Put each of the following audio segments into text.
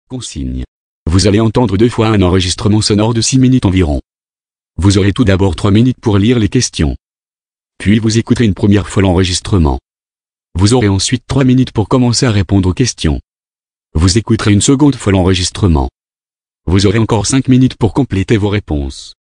Consigne. Vous allez entendre 2 fois un enregistrement sonore de 6 minutes environ. Vous aurez tout d'abord 3 minutes pour lire les questions. Puis vous écouterez une première fois l'enregistrement. Vous aurez ensuite 3 minutes pour commencer à répondre aux questions. Vous écouterez une seconde fois l'enregistrement. Vous aurez encore 5 minutes pour compléter vos réponses.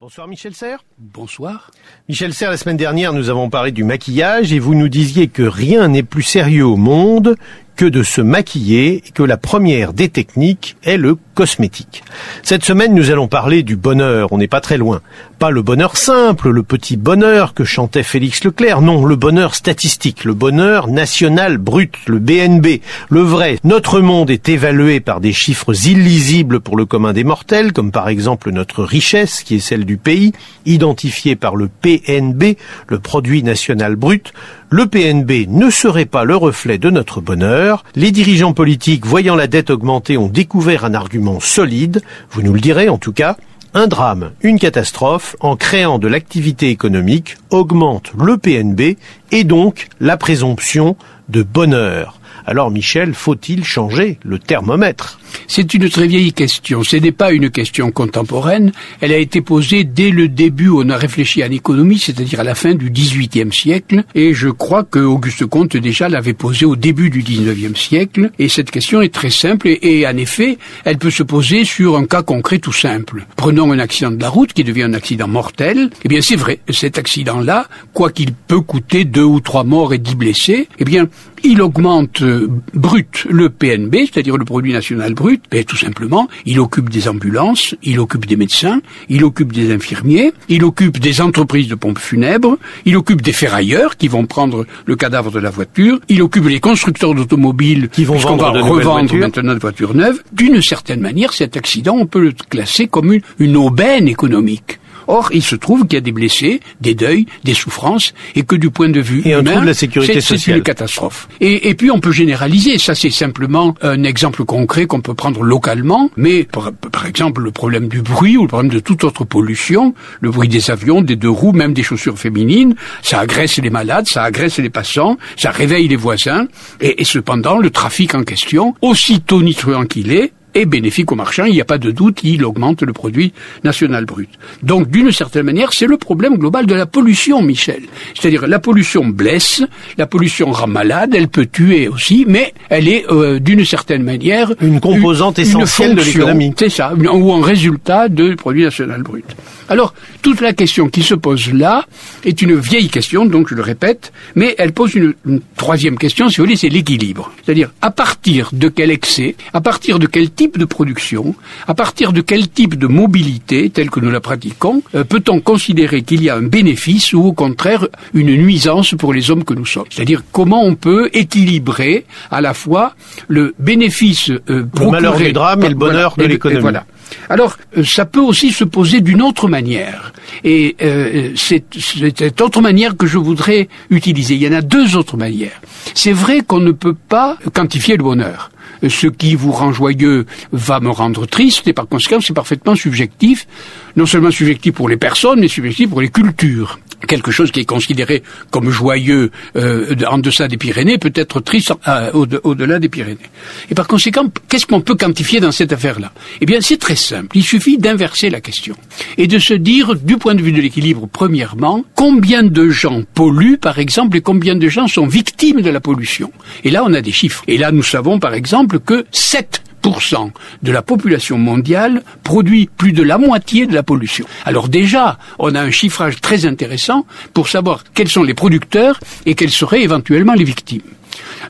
Bonsoir Michel Serres. Bonsoir. Michel Serres, la semaine dernière, nous avons parlé du maquillage et vous nous disiez que rien n'est plus sérieux au monde que de se maquiller et que la première des techniques est le cosmétique. Cette semaine, nous allons parler du bonheur, on n'est pas très loin. Pas le bonheur simple, le petit bonheur que chantait Félix Leclerc, non, le bonheur statistique, le bonheur national brut, le BNB, le vrai. Notre monde est évalué par des chiffres illisibles pour le commun des mortels, comme par exemple notre richesse, qui est celle du pays, identifiée par le PNB, le produit national brut. Le PNB ne serait pas le reflet de notre bonheur. Les dirigeants politiques, voyant la dette augmenter, ont découvert un argument solide, vous nous le direz en tout cas. Un drame, une catastrophe, en créant de l'activité économique, augmente le PNB et donc la présomption de bonheur. Alors Michel, faut-il changer le thermomètre ? C'est une très vieille question. Ce n'est pas une question contemporaine. Elle a été posée dès le début où on a réfléchi à l'économie, c'est-à-dire à la fin du XVIIIe siècle. Et je crois que Auguste Comte déjà l'avait posée au début du XIXe siècle. Et cette question est très simple et en effet, elle peut se poser sur un cas concret tout simple. Prenons un accident de la route qui devient un accident mortel. Eh bien, c'est vrai, cet accident-là, quoi qu'il peut coûter 2 ou 3 morts et 10 blessés, eh bien, il augmente brut le PNB, c'est-à-dire le produit national brut, tout simplement, il occupe des ambulances, il occupe des médecins, il occupe des infirmiers, il occupe des entreprises de pompes funèbres, il occupe des ferrailleurs qui vont prendre le cadavre de la voiture, il occupe les constructeurs d'automobiles qui vont revendre maintenant des voitures neuves. D'une certaine manière, cet accident, on peut le classer comme une aubaine économique. Or, il se trouve qu'il y a des blessés, des deuils, des souffrances, et que du point de vue humain, c'est une catastrophe. Et puis on peut généraliser, ça c'est simplement un exemple concret qu'on peut prendre localement, mais par exemple le problème du bruit ou le problème de toute autre pollution, le bruit des avions, des deux roues, même des chaussures féminines, ça agresse les malades, ça agresse les passants, ça réveille les voisins, et cependant le trafic en question, aussi tonitruant qu'il est bénéfique aux marchands, il n'y a pas de doute, il augmente le produit national brut. Donc, d'une certaine manière, c'est le problème global de la pollution, Michel. C'est-à-dire, la pollution blesse, la pollution rend malade, elle peut tuer aussi, mais elle est, d'une certaine manière, une composante essentielle de l'économie. C'est ça, ou un résultat du produit national brut. Alors, toute la question qui se pose là est une vieille question, donc je le répète, mais elle pose une troisième question, si vous voulez, c'est l'équilibre. C'est-à-dire, à partir de quel excès, à partir de quel type de production, à partir de quel type de mobilité, telle que nous la pratiquons, peut-on considérer qu'il y a un bénéfice ou au contraire une nuisance pour les hommes que nous sommes? C'est-à-dire, comment on peut équilibrer à la fois le bénéfice procuré... Le malheur du drame et le bonheur de l'économie. Voilà. Alors, ça peut aussi se poser d'une autre manière. Et c'est cette autre manière que je voudrais utiliser. Il y en a deux autres manières. C'est vrai qu'on ne peut pas quantifier le bonheur. Ce qui vous rend joyeux va me rendre triste, et par conséquent, c'est parfaitement subjectif. Non seulement subjectif pour les personnes, mais subjectif pour les cultures. Quelque chose qui est considéré comme joyeux en deçà des Pyrénées peut être triste au-delà des Pyrénées. Et par conséquent, qu'est-ce qu'on peut quantifier dans cette affaire-là? Eh bien, c'est très simple. Il suffit d'inverser la question et de se dire, du point de vue de l'équilibre, premièrement, combien de gens polluent, par exemple, et combien de gens sont victimes de la pollution. Et là, on a des chiffres. Et là, nous savons, par exemple, que 7% de la population mondiale produit plus de la moitié de la pollution. Alors déjà, on a un chiffrage très intéressant pour savoir quels sont les producteurs et quelles seraient éventuellement les victimes.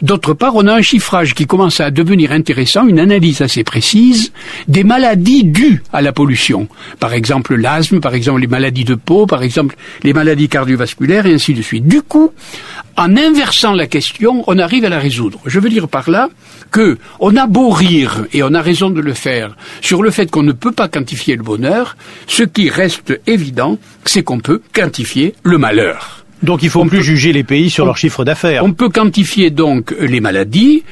D'autre part, on a un chiffrage qui commence à devenir intéressant, une analyse assez précise des maladies dues à la pollution. Par exemple l'asthme, par exemple les maladies de peau, par exemple les maladies cardiovasculaires et ainsi de suite. Du coup, en inversant la question, on arrive à la résoudre. Je veux dire par là que on a beau rire, et on a raison de le faire, sur le fait qu'on ne peut pas quantifier le bonheur, ce qui reste évident, c'est qu'on peut quantifier le malheur. Donc il faut plus juger les pays sur leur chiffre d'affaires. On peut quantifier donc les maladies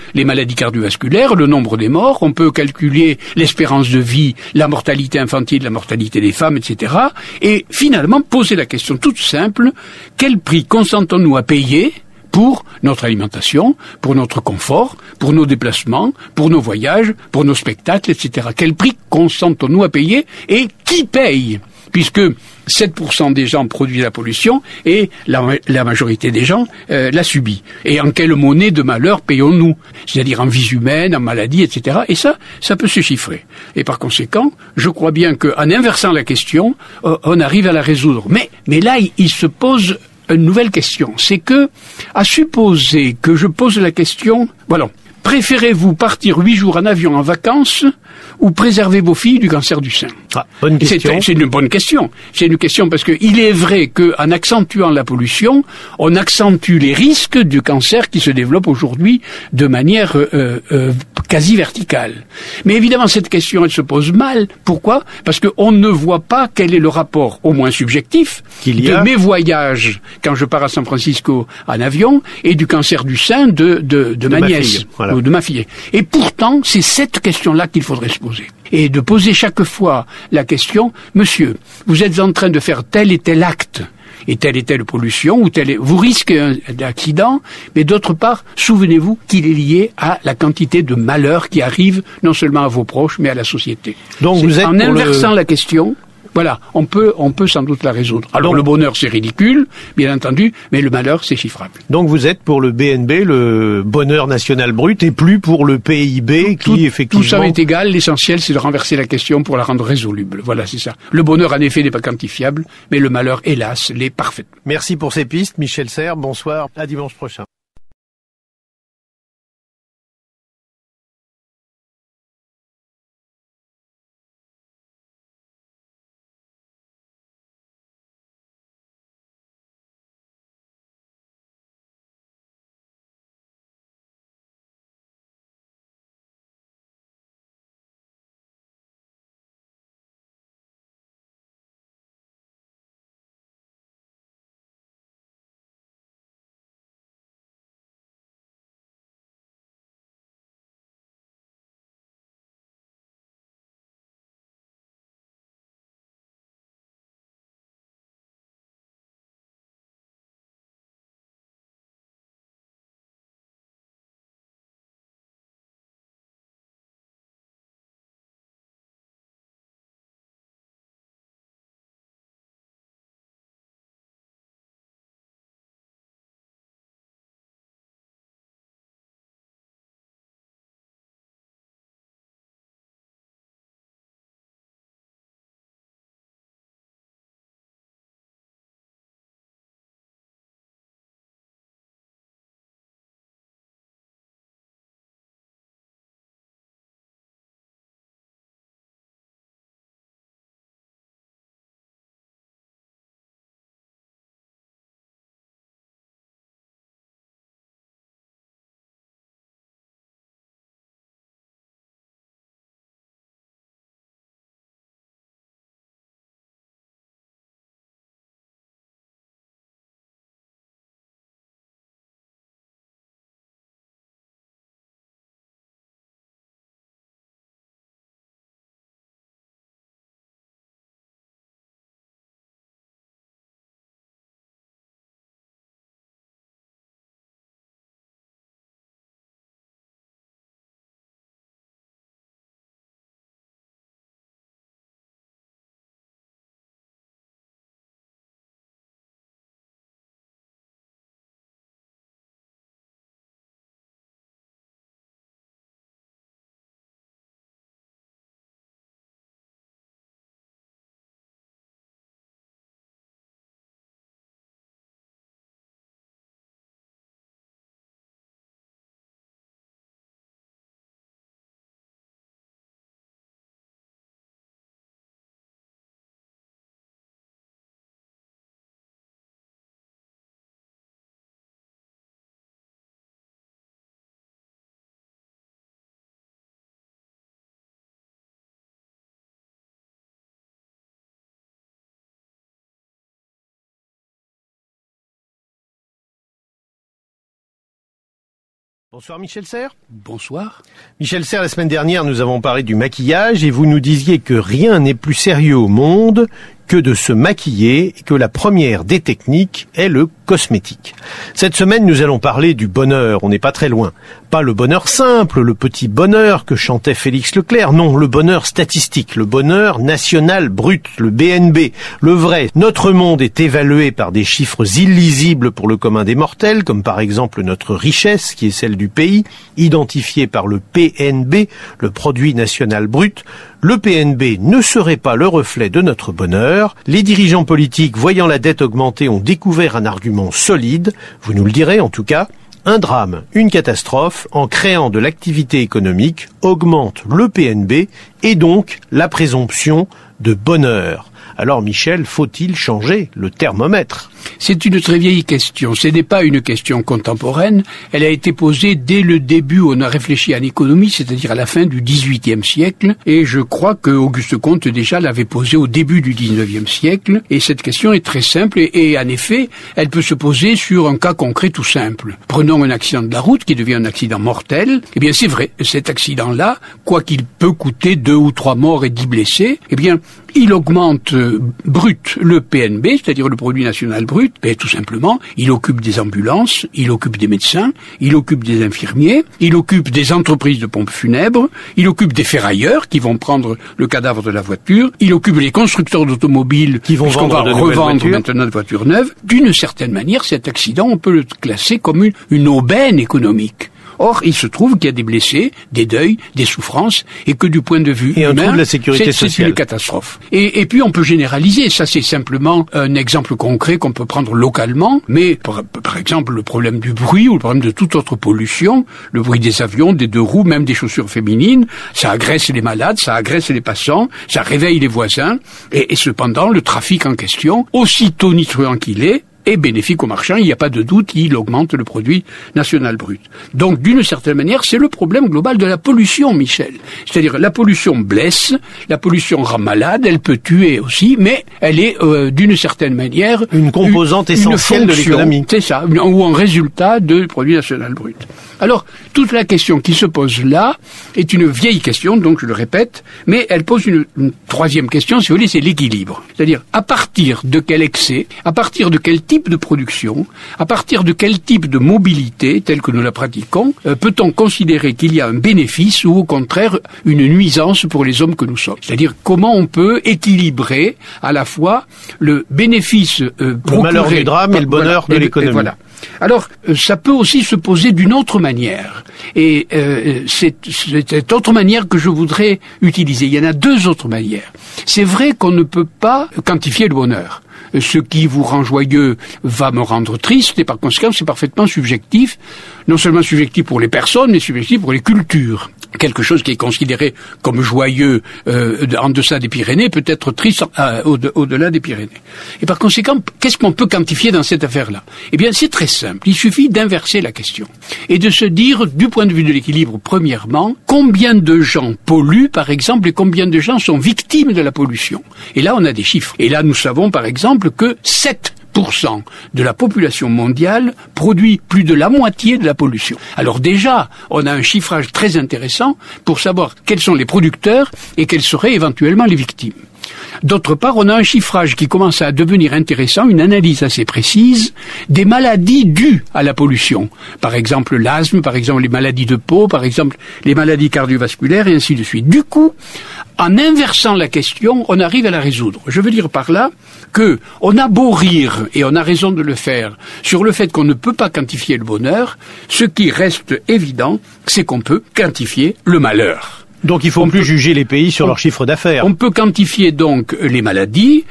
cardiovasculaires, le nombre des morts, on peut calculer l'espérance de vie, la mortalité infantile, la mortalité des femmes, etc. Et finalement poser la question toute simple, quel prix consentons-nous à payer pour notre alimentation, pour notre confort, pour nos déplacements, pour nos voyages, pour nos spectacles, etc. Quel prix consentons-nous à payer et qui paye ? Puisque 7% des gens produisent la pollution et la majorité des gens la subit. Et en quelle monnaie de malheur payons-nous? C'est-à-dire en vies humaines, en maladies, etc. Et ça peut se chiffrer. Et par conséquent, je crois bien qu'en inversant la question, on arrive à la résoudre. Mais là, il se pose une nouvelle question. C'est que, à supposer que je pose la question, voilà, préférez-vous partir 8 jours en avion en vacances ou préserver vos filles du cancer du sein? Bonne question. C'est une bonne question. C'est une question parce que il est vrai qu'en accentuant la pollution, on accentue les risques du cancer qui se développe aujourd'hui de manière quasi verticale. Mais évidemment, cette question, elle se pose mal. Pourquoi? Parce qu'on ne voit pas quel est le rapport, au moins subjectif, de mes voyages quand je pars à San Francisco en avion et du cancer du sein de ma nièce. Fille, voilà. Ou de ma fille. Et pourtant, c'est cette question-là qu'il faudrait se poser. Et de poser chaque fois la question, monsieur, vous êtes en train de faire tel et tel acte, et telle pollution, vous risquez un accident, mais d'autre part, souvenez-vous qu'il est lié à la quantité de malheur qui arrive non seulement à vos proches, mais à la société. Donc vous êtes en inversant la question, voilà, on peut sans doute la résoudre. Alors le bonheur, c'est ridicule, bien entendu, mais le malheur, c'est chiffrable. Donc vous êtes pour le BNB, le bonheur national brut, et plus pour le PIB qui effectivement... Tout ça est égal, l'essentiel, c'est de renverser la question pour la rendre résoluble. Voilà, c'est ça. Le bonheur, en effet, n'est pas quantifiable, mais le malheur, hélas, l'est parfaitement. Merci pour ces pistes, Michel Serres, bonsoir, à dimanche prochain. Bonsoir Michel Serres. Bonsoir. Michel Serres, la semaine dernière, nous avons parlé du maquillage et vous nous disiez que rien n'est plus sérieux au monde que de se maquiller et que la première des techniques est le cosmétique. Cette semaine, nous allons parler du bonheur, on n'est pas très loin. Pas le bonheur simple, le petit bonheur que chantait Félix Leclerc, non, le bonheur statistique, le bonheur national brut, le BNB, le vrai. Notre monde est évalué par des chiffres illisibles pour le commun des mortels, comme par exemple notre richesse, qui est celle du pays, identifiée par le PNB, le produit national brut. Le PNB ne serait pas le reflet de notre bonheur. Les dirigeants politiques, voyant la dette augmenter, ont découvert un argument solide, vous nous le direz en tout cas. Un drame, une catastrophe, en créant de l'activité économique, augmente le PNB et donc la présomption de bonheur. Alors Michel, faut-il changer le thermomètre ? C'est une très vieille question. Ce n'est pas une question contemporaine. Elle a été posée dès le début où on a réfléchi à l'économie, c'est-à-dire à la fin du XVIIIe siècle. Et je crois que Auguste Comte déjà l'avait posée au début du XIXe siècle. Et cette question est très simple et en effet, elle peut se poser sur un cas concret tout simple. Prenons un accident de la route qui devient un accident mortel. Eh bien, c'est vrai, cet accident-là, quoi qu'il peut coûter 2 ou 3 morts et 10 blessés, eh bien, il augmente brut le PNB, c'est-à-dire le produit national brut, ben, tout simplement, il occupe des ambulances, il occupe des médecins, il occupe des infirmiers, il occupe des entreprises de pompes funèbres, il occupe des ferrailleurs qui vont prendre le cadavre de la voiture, il occupe les constructeurs d'automobiles qui vont revendre maintenant de voitures neuves. D'une certaine manière, cet accident, on peut le classer comme une aubaine économique. Or, il se trouve qu'il y a des blessés, des deuils, des souffrances, et que du point de vue humain, c'est une catastrophe. Et puis on peut généraliser, ça c'est simplement un exemple concret qu'on peut prendre localement, mais par exemple le problème du bruit ou le problème de toute autre pollution, le bruit des avions, des 2 roues, même des chaussures féminines, ça agresse les malades, ça agresse les passants, ça réveille les voisins, et cependant le trafic en question, aussi tonitruant qu'il est bénéfique aux marchands, il n'y a pas de doute, il augmente le produit national brut. Donc, d'une certaine manière, c'est le problème global de la pollution, Michel. C'est-à-dire, la pollution blesse, la pollution rend malade, elle peut tuer aussi, mais elle est, d'une certaine manière, une composante essentielle de l'économie. C'est ça, ou un résultat du produit national brut. Alors, toute la question qui se pose là est une vieille question, donc je le répète, mais elle pose une troisième question, si vous voulez, c'est l'équilibre. C'est-à-dire, à partir de quel excès, à partir de quel type de production, à partir de quel type de mobilité, telle que nous la pratiquons, peut-on considérer qu'il y a un bénéfice ou au contraire une nuisance pour les hommes que nous sommes. C'est-à-dire comment on peut équilibrer à la fois le bénéfice le malheur du drame et le bonheur de l'économie. Voilà. Alors, ça peut aussi se poser d'une autre manière. Et c'est cette autre manière que je voudrais utiliser. Il y en a 2 autres manières. C'est vrai qu'on ne peut pas quantifier le bonheur. Ce qui vous rend joyeux va me rendre triste, et par conséquent, c'est parfaitement subjectif. Non seulement subjectif pour les personnes, mais subjectif pour les cultures. Quelque chose qui est considéré comme joyeux en deçà des Pyrénées peut être triste au-delà des Pyrénées. Et par conséquent, qu'est-ce qu'on peut quantifier dans cette affaire-là ? Eh bien, c'est très simple. Il suffit d'inverser la question et de se dire, du point de vue de l'équilibre, premièrement, combien de gens polluent, par exemple, et combien de gens sont victimes de la pollution. Et là, on a des chiffres. Et là, nous savons, par exemple, que 7% de la population mondiale produit plus de la moitié de la pollution. Alors déjà, on a un chiffrage très intéressant pour savoir quels sont les producteurs et quelles seraient éventuellement les victimes. D'autre part, on a un chiffrage qui commence à devenir intéressant, une analyse assez précise des maladies dues à la pollution. Par exemple, l'asthme, par exemple, les maladies de peau, par exemple, les maladies cardiovasculaires et ainsi de suite. Du coup, en inversant la question, on arrive à la résoudre. Je veux dire par là que on a beau rire, et on a raison de le faire, sur le fait qu'on ne peut pas quantifier le bonheur, ce qui reste évident, c'est qu'on peut quantifier le malheur. Donc il faut plus juger les pays sur leur chiffre d'affaires. On peut quantifier donc les maladies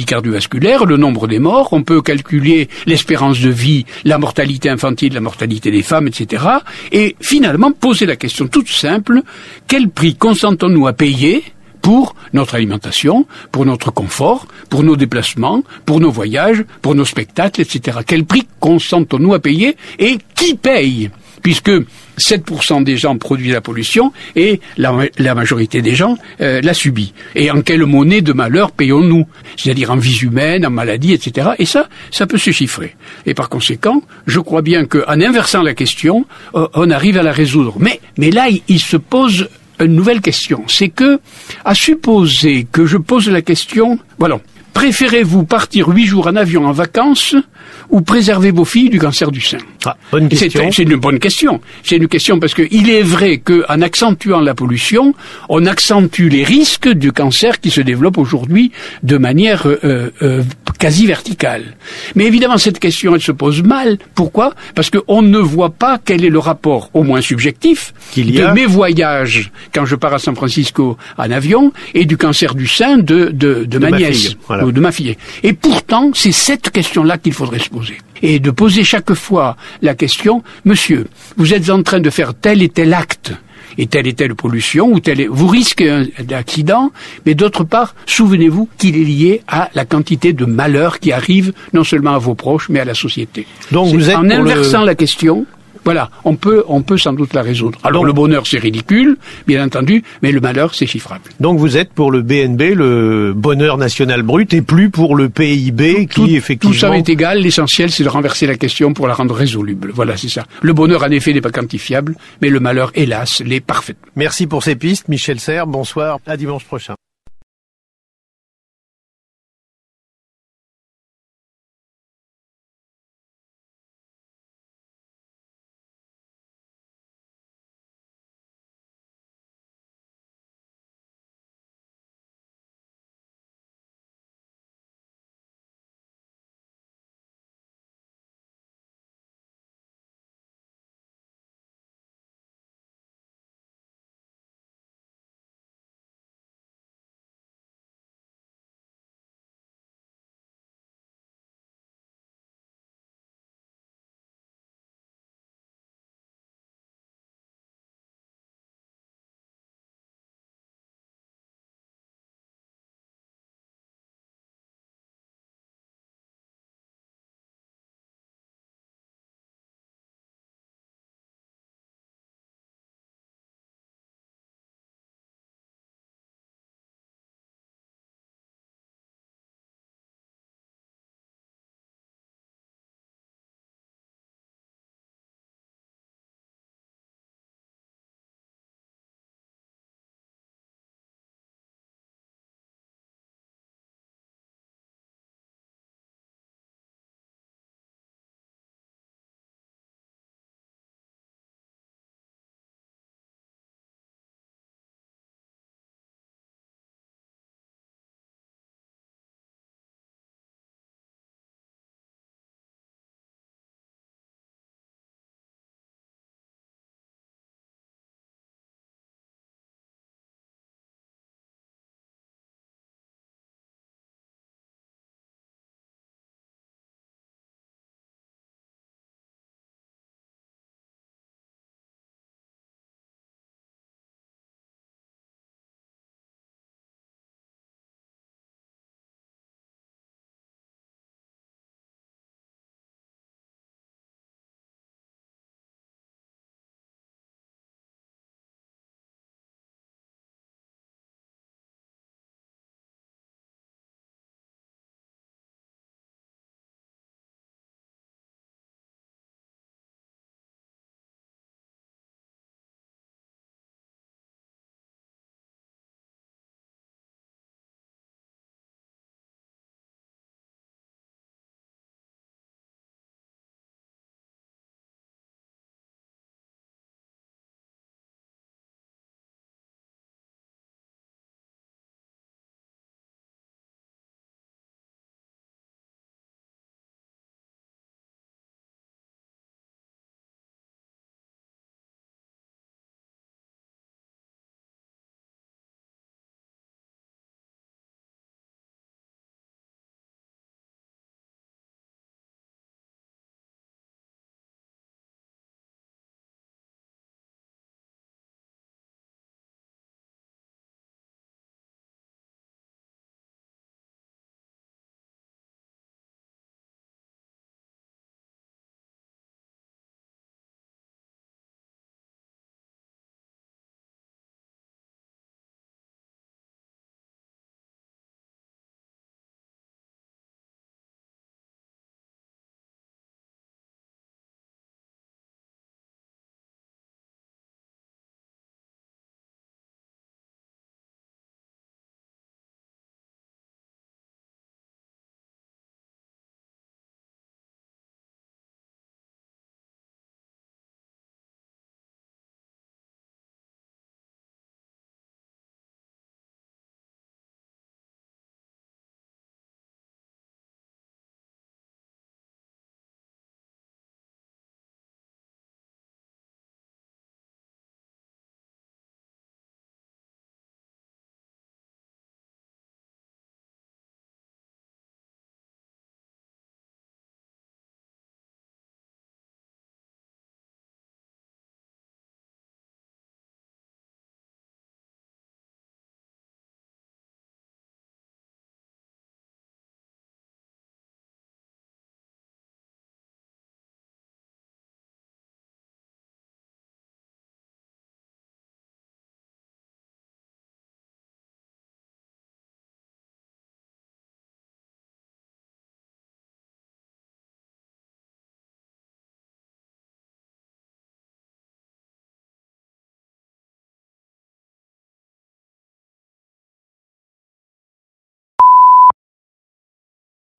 cardiovasculaires, le nombre des morts, on peut calculer l'espérance de vie, la mortalité infantile, la mortalité des femmes, etc. Et finalement poser la question toute simple, quel prix consentons-nous à payer pour notre alimentation, pour notre confort, pour nos déplacements, pour nos voyages, pour nos spectacles, etc. Quel prix consentons-nous à payer et qui paye ? puisque 7% des gens produisent la pollution et la majorité des gens la subit. Et en quelle monnaie de malheur payons-nous? C'est-à-dire en vies humaines, en maladies, etc. Et ça peut se chiffrer. Et par conséquent, je crois bien qu'en inversant la question, on arrive à la résoudre. Mais là, il se pose une nouvelle question. C'est que, à supposer que je pose la question, voilà, préférez-vous partir 8 jours en avion en vacances ou préserver vos filles du cancer du sein? Bonne question. C'est une bonne question. C'est une question parce que il est vrai qu'en accentuant la pollution, on accentue les risques du cancer qui se développe aujourd'hui de manière quasi verticale. Mais évidemment, cette question, elle se pose mal. Pourquoi? Parce qu'on ne voit pas quel est le rapport, au moins subjectif, de mes voyages quand je pars à San Francisco en avion et du cancer du sein de ma nièce. Voilà. Ou de ma fille. Et pourtant, c'est cette question-là qu'il faudrait se poser. Et de poser chaque fois la question, monsieur, vous êtes en train de faire tel et tel acte, et telle pollution, vous risquez un accident, mais d'autre part, souvenez-vous qu'il est lié à la quantité de malheurs qui arrivent non seulement à vos proches, mais à la société. Donc vous êtes en inversant la question, voilà, on peut sans doute la résoudre. Alors le bonheur, c'est ridicule, bien entendu, mais le malheur, c'est chiffrable. Donc vous êtes pour le BNB, le bonheur national brut, et plus pour le PIB qui, effectivement... Tout ça est égal, l'essentiel, c'est de renverser la question pour la rendre résoluble. Voilà, c'est ça. Le bonheur, en effet, n'est pas quantifiable, mais le malheur, hélas, l'est parfaitement. Merci pour ces pistes, Michel Serres. Bonsoir, à dimanche prochain.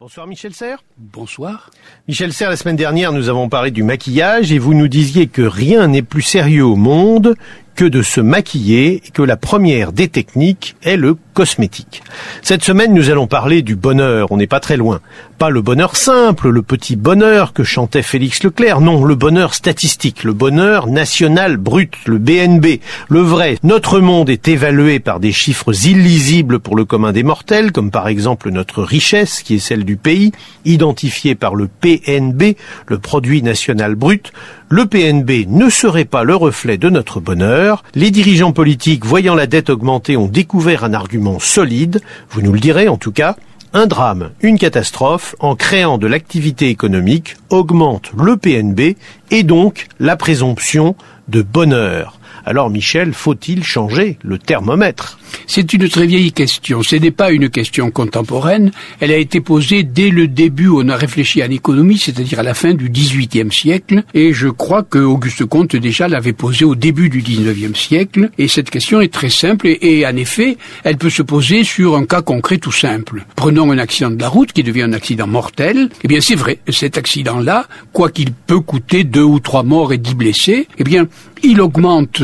Bonsoir Michel Serres. Bonsoir. Michel Serres, la semaine dernière, nous avons parlé du maquillage et vous nous disiez que rien n'est plus sérieux au monde que de se maquiller et que la première des techniques est le cosmétique. Cette semaine, nous allons parler du bonheur, on n'est pas très loin. Pas le bonheur simple, le petit bonheur que chantait Félix Leclerc, non, le bonheur statistique, le bonheur national brut, le BNB, le vrai. Notre monde est évalué par des chiffres illisibles pour le commun des mortels, comme par exemple notre richesse, qui est celle du pays, identifiée par le PNB, le produit national brut. Le PNB ne serait pas le reflet de notre bonheur. Les dirigeants politiques, voyant la dette augmenter, ont découvert un argument solide, vous nous le direz en tout cas. Un drame, une catastrophe, en créant de l'activité économique, augmente le PNB et donc la présomption de bonheur. Alors Michel, faut-il changer le thermomètre ? C'est une très vieille question. Ce n'est pas une question contemporaine. Elle a été posée dès le début où on a réfléchi à l'économie, c'est-à-dire à la fin du XVIIIe siècle. Et je crois que Auguste Comte déjà l'avait posée au début du XIXe siècle. Et cette question est très simple et en effet, elle peut se poser sur un cas concret tout simple. Prenons un accident de la route qui devient un accident mortel. Eh bien, c'est vrai, cet accident-là, quoi qu'il peut coûter 2 ou 3 morts et 10 blessés, eh bien, il augmente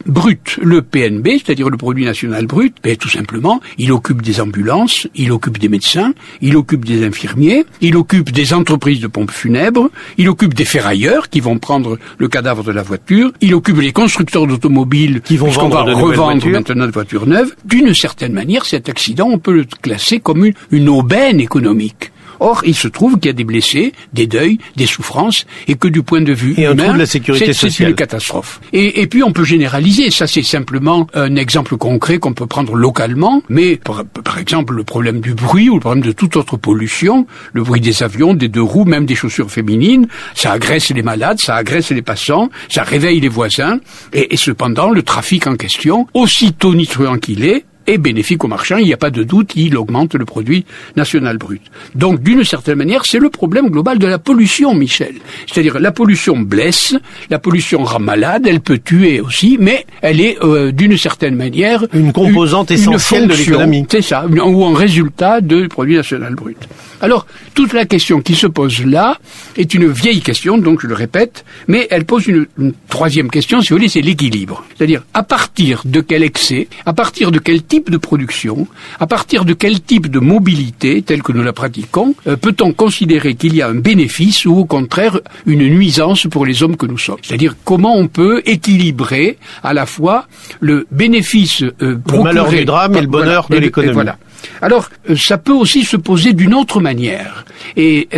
brut le PNB, c'est-à-dire le produit national brut, ben, tout simplement, il occupe des ambulances, il occupe des médecins, il occupe des infirmiers, il occupe des entreprises de pompes funèbres, il occupe des ferrailleurs qui vont prendre le cadavre de la voiture, il occupe les constructeurs d'automobiles qui vont revendre maintenant des voitures neuves. D'une certaine manière, cet accident, on peut le classer comme une aubaine économique. Or, il se trouve qu'il y a des blessés, des deuils, des souffrances, et que du point de vue humain, c'est une catastrophe. Et puis on peut généraliser, ça c'est simplement un exemple concret qu'on peut prendre localement, mais par exemple le problème du bruit ou le problème de toute autre pollution, le bruit des avions, des 2 roues, même des chaussures féminines, ça agresse les malades, ça agresse les passants, ça réveille les voisins, et cependant le trafic en question, aussi tonitruant qu'il est bénéfique aux marchands, il n'y a pas de doute, il augmente le produit national brut. Donc, d'une certaine manière, c'est le problème global de la pollution, Michel. C'est-à-dire, la pollution blesse, la pollution rend malade, elle peut tuer aussi, mais elle est, d'une certaine manière, une composante essentielle de l'économie. C'est ça, ou un résultat du produit national brut. Alors, toute la question qui se pose là est une vieille question, donc je le répète, mais elle pose une troisième question, si vous voulez, c'est l'équilibre. C'est-à-dire, à partir de quel excès, à partir de quel type de production, à partir de quel type de mobilité, telle que nous la pratiquons, peut-on considérer qu'il y a un bénéfice ou au contraire une nuisance pour les hommes que nous sommes. C'est-à-dire comment on peut équilibrer à la fois le bénéfice le malheur du drame et le bonheur de l'économie. Voilà. Alors, ça peut aussi se poser d'une autre manière. Et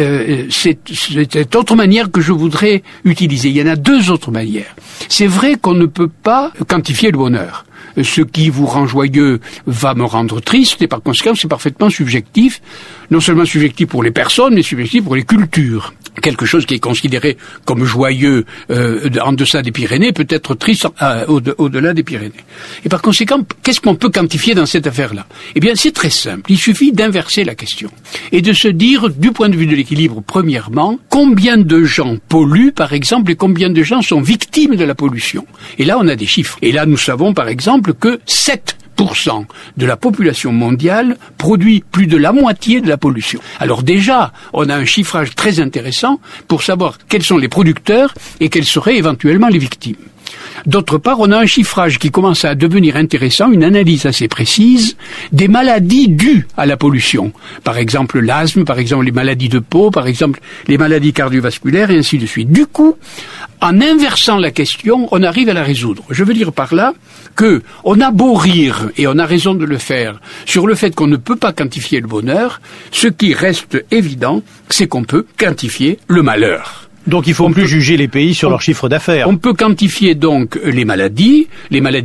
c'est cette autre manière que je voudrais utiliser. Il y en a 2 autres manières. C'est vrai qu'on ne peut pas quantifier le bonheur. Ce qui vous rend joyeux va me rendre triste, et par conséquent, c'est parfaitement subjectif. Non seulement subjectif pour les personnes, mais subjectif pour les cultures. Quelque chose qui est considéré comme joyeux en deçà des Pyrénées peut être triste au-delà des Pyrénées. Et par conséquent, qu'est-ce qu'on peut quantifier dans cette affaire-là ? Eh bien, c'est très simple. Il suffit d'inverser la question et de se dire, du point de vue de l'équilibre, premièrement, combien de gens polluent, par exemple, et combien de gens sont victimes de la pollution. Et là, on a des chiffres. Et là, nous savons, par exemple, que 7% de la population mondiale produit plus de la moitié de la pollution. Alors déjà, on a un chiffrage très intéressant pour savoir quels sont les producteurs et quelles seraient éventuellement les victimes. D'autre part, on a un chiffrage qui commence à devenir intéressant, une analyse assez précise des maladies dues à la pollution. Par exemple l'asthme, par exemple les maladies de peau, par exemple les maladies cardiovasculaires et ainsi de suite. Du coup, en inversant la question, on arrive à la résoudre. Je veux dire par là que on a beau rire, et on a raison de le faire, sur le fait qu'on ne peut pas quantifier le bonheur, ce qui reste évident, c'est qu'on peut quantifier le malheur. Donc il faut plus juger les pays sur leur chiffre d'affaires. On peut quantifier donc les maladies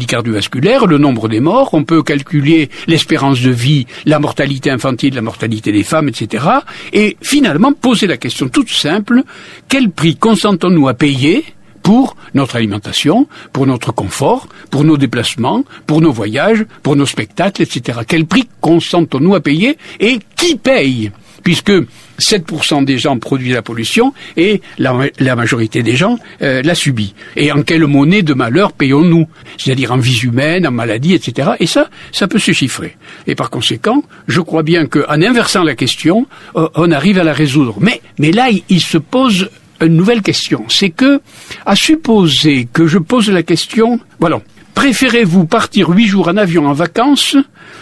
cardiovasculaires, le nombre des morts, on peut calculer l'espérance de vie, la mortalité infantile, la mortalité des femmes, etc. Et finalement poser la question toute simple, quel prix consentons-nous à payer pour notre alimentation, pour notre confort, pour nos déplacements, pour nos voyages, pour nos spectacles, etc. Quel prix consentons-nous à payer et qui paye ? puisque 7% des gens produisent la pollution et la majorité des gens la subit. Et en quelle monnaie de malheur payons-nous? C'est-à-dire en vies humaines, en maladies, etc. Et ça peut se chiffrer. Et par conséquent, je crois bien qu'en inversant la question, on arrive à la résoudre. Mais là, il se pose une nouvelle question. C'est que, à supposer que je pose la question, voilà, préférez-vous partir 8 jours en avion en vacances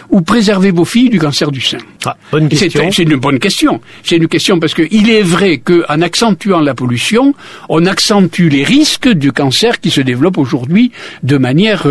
ou préserver vos filles du cancer du sein? Bonne question. C'est une bonne question. C'est une question parce que il est vrai qu'en accentuant la pollution, on accentue les risques du cancer qui se développe aujourd'hui de manière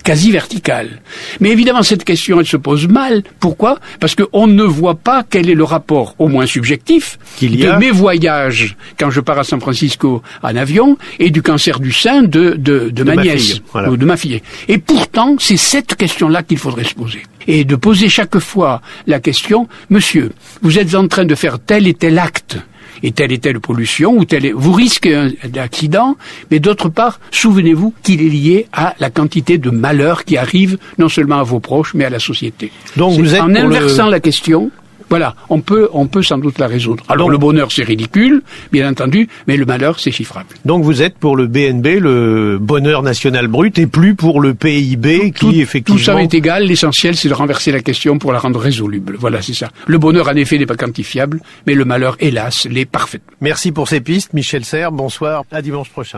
quasi verticale. Mais évidemment, cette question, elle se pose mal. Pourquoi? Parce qu'on ne voit pas quel est le rapport, au moins subjectif, de mes voyages quand je pars à San Francisco en avion et du cancer du sein de ma nièce. Voilà. Ou de ma fille. Et pourtant, c'est cette question-là qu'il faudrait se poser. Et de poser chaque fois la question, monsieur, vous êtes en train de faire tel et tel acte, et telle pollution, vous risquez un accident, mais d'autre part, souvenez-vous qu'il est lié à la quantité de malheurs qui arrivent non seulement à vos proches, mais à la société. Donc vous êtes en inversant la question, voilà, on peut sans doute la résoudre. Alors le bonheur, c'est ridicule, bien entendu, mais le malheur, c'est chiffrable. Donc vous êtes pour le BNB, le bonheur national brut, et plus pour le PIB qui effectivement... Tout ça est égal, l'essentiel, c'est de renverser la question pour la rendre résoluble. Voilà, c'est ça. Le bonheur, en effet, n'est pas quantifiable, mais le malheur, hélas, l'est parfaitement. Merci pour ces pistes, Michel Serres. Bonsoir, à dimanche prochain.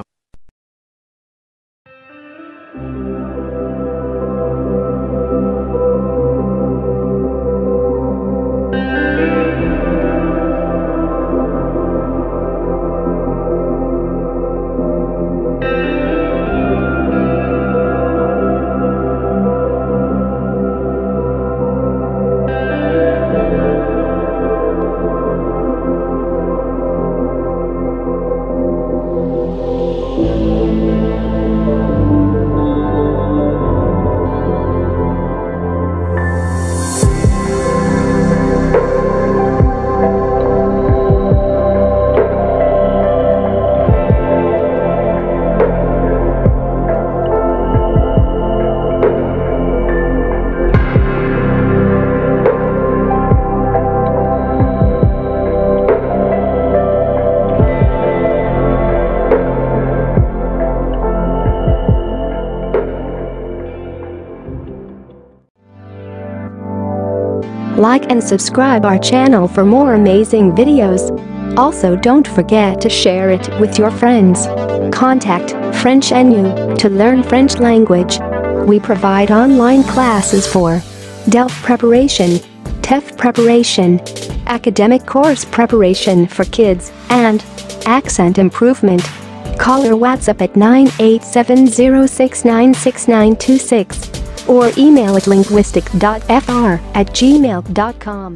Like and subscribe our channel for more amazing videos. Also, don't forget to share it with your friends. Contact French NU to learn French language. We provide online classes for DELF preparation, TEF preparation, academic course preparation for kids, and accent improvement. Call or WhatsApp at 98706966926 or email at linguistic.fr@gmail.com.